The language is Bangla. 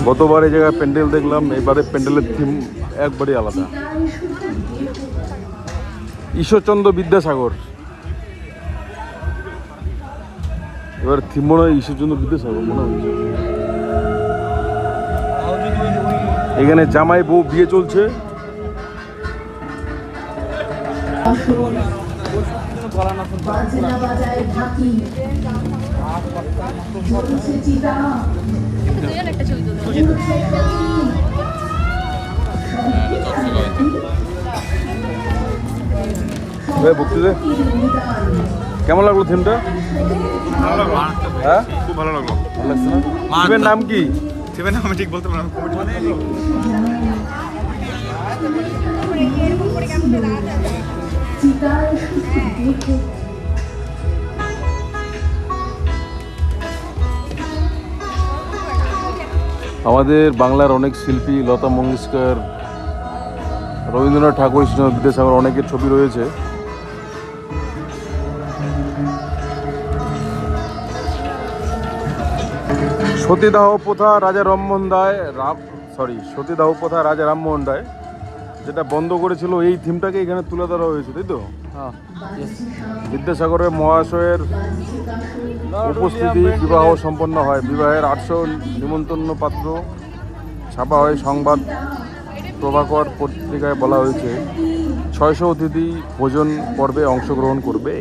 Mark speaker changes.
Speaker 1: গতবার এই জায়গায় প্যান্ডেল দেখলাম, এবারে প্যান্ডেলের থিম একবারই আলাদা। ঈশ্বরচন্দ্র বিদ্যাসাগর, এবার থিম মনে হয় ঈশ্বরচন্দ্র বিদ্যাসাগর মনে হচ্ছে। এখানে জামাই বউ বিয়ে চলছে। ভক্তিতে কেমন লাগলো থিমটা? হ্যাঁ,
Speaker 2: খুব ভালো লাগলো।
Speaker 1: ভালো লাগছে না? থিমের নাম কি?
Speaker 2: থিমের নাম আমি ঠিক বলতে পারলাম।
Speaker 1: আমাদের বাংলার অনেক শিল্পী, লতা মঙ্গেশকর, রবীন্দ্রনাথ ঠাকুর, ঈশ্বরচন্দ্র বিদ্যাসাগর অনেকের ছবি রয়েছে। সতীদাহ প্রথা রাজা রামমোহন রায় যেটা বন্ধ করেছিল, এই থিমটাকে এখানে তুলে ধরা হয়েছে, তাই তো? বিদ্যাসাগরের মহাশয়ের উপস্থিতি বিবাহ সম্পন্ন হয়। বিবাহের 800 নিমন্ত্রণ পাত্র ছাপা হয়। সংবাদ প্রভাকর পত্রিকায় বলা হয়েছে 600 অতিথি ভোজন পর্বে অংশগ্রহণ করবে।